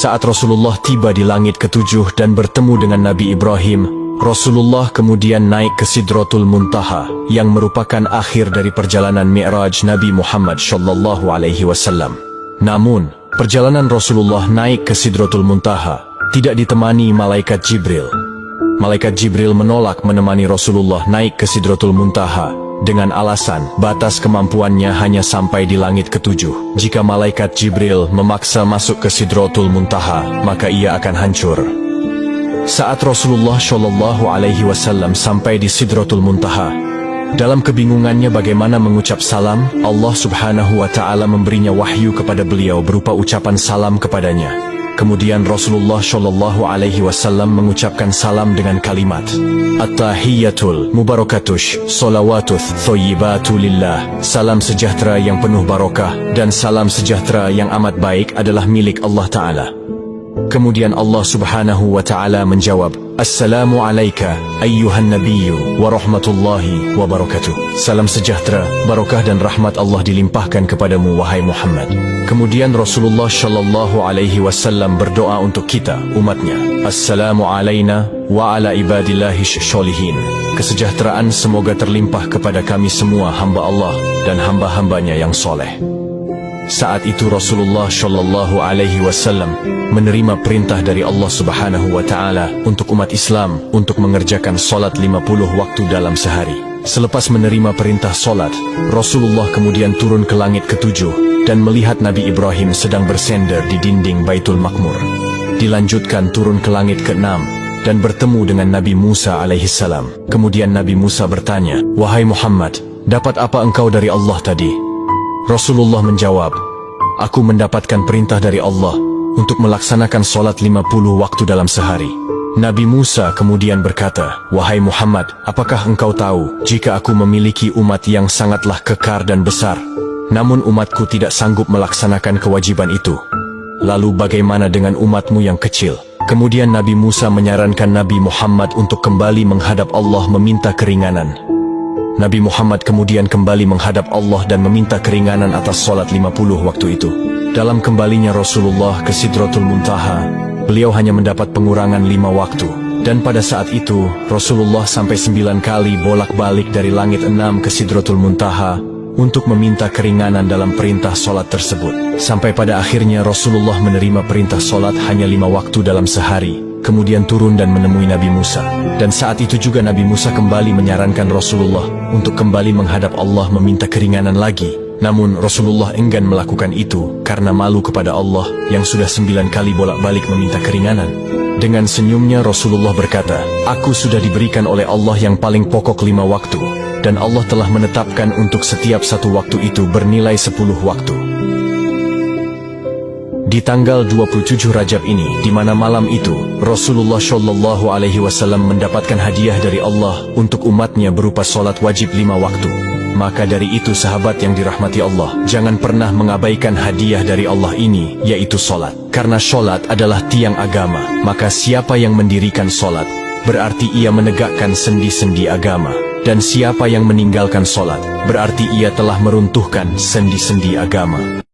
Saat Rasulullah tiba di langit ketujuh dan bertemu dengan Nabi Ibrahim, Rasulullah kemudian naik ke Sidratul Muntaha, yang merupakan akhir dari perjalanan Mi'raj Nabi Muhammad SAW. Namun, perjalanan Rasulullah naik ke Sidratul Muntaha tidak ditemani malaikat Jibril. Malaikat Jibril menolak menemani Rasulullah naik ke Sidratul Muntaha dengan alasan batas kemampuannya hanya sampai di langit ketujuh. Jika malaikat Jibril memaksa masuk ke Sidratul Muntaha, maka ia akan hancur. Saat Rasulullah SAW sampai di Sidratul Muntaha, dalam kebingungannya bagaimana mengucap salam, Allah Subhanahu wa Ta'ala memberinya wahyu kepada beliau berupa ucapan salam kepadanya. Kemudian Rasulullah SAW mengucapkan salam dengan kalimat At-tahiyyatul mubarakatush salawatuth thoyyibatu lillah. Salam sejahtera yang penuh barokah dan salam sejahtera yang amat baik adalah milik Allah Ta'ala. Kemudian Allah Subhanahu wa Ta'ala menjawab, Assalamu alayka ayyuhan nabiyyu wa rahmatullahi wa barakatuh. Salam sejahtera, barokah dan rahmat Allah dilimpahkan kepadamu wahai Muhammad. Kemudian Rasulullah SAW berdoa untuk kita, umatnya. Assalamu alayna wa ala ibadillahi sholihin. Kesejahteraan semoga terlimpah kepada kami semua hamba Allah dan hamba-hambanya yang soleh. Saat itu Rasulullah SAW menerima perintah dari Allah Subhanahu wa Ta'ala untuk umat Islam untuk mengerjakan solat 50 waktu dalam sehari. Selepas menerima perintah solat, Rasulullah kemudian turun ke langit ketujuh dan melihat Nabi Ibrahim sedang bersender di dinding Baitul Maqmur. Dilanjutkan turun ke langit ke-6 dan bertemu dengan Nabi Musa alaihissalam. Kemudian Nabi Musa bertanya, Wahai Muhammad, dapat apa engkau dari Allah tadi? Rasulullah menjawab, Aku mendapatkan perintah dari Allah untuk melaksanakan solat 50 waktu dalam sehari. Nabi Musa kemudian berkata, Wahai Muhammad, apakah engkau tahu jika aku memiliki umat yang sangatlah kekar dan besar, namun umatku tidak sanggup melaksanakan kewajiban itu? Lalu bagaimana dengan umatmu yang kecil? Kemudian Nabi Musa menyarankan Nabi Muhammad untuk kembali menghadap Allah meminta keringanan. Nabi Muhammad kemudian kembali menghadap Allah dan meminta keringanan atas solat 50 waktu itu. Dalam kembalinya Rasulullah ke Sidratul Muntaha, beliau hanya mendapat pengurangan 5 waktu. Dan pada saat itu, Rasulullah sampai 9 kali bolak-balik dari langit 6 ke Sidratul Muntaha untuk meminta keringanan dalam perintah solat tersebut. Sampai pada akhirnya Rasulullah menerima perintah solat hanya 5 waktu dalam sehari. Kemudian turun dan menemui Nabi Musa. Dan saat itu juga Nabi Musa kembali menyarankan Rasulullah untuk kembali menghadap Allah meminta keringanan lagi. Namun Rasulullah enggan melakukan itu karena malu kepada Allah yang sudah 9 kali bolak-balik meminta keringanan. Dengan senyumnya Rasulullah berkata, Aku sudah diberikan oleh Allah yang paling pokok 5 waktu, dan Allah telah menetapkan untuk setiap satu waktu itu bernilai 10 waktu. Di tanggal 27 Rajab ini, di mana malam itu Rasulullah SAW mendapatkan hadiah dari Allah untuk umatnya berupa solat wajib 5 waktu. Maka dari itu sahabat yang dirahmati Allah, jangan pernah mengabaikan hadiah dari Allah ini, yaitu solat. Karena solat adalah tiang agama, maka siapa yang mendirikan solat, berarti ia menegakkan sendi-sendi agama. Dan siapa yang meninggalkan solat, berarti ia telah meruntuhkan sendi-sendi agama.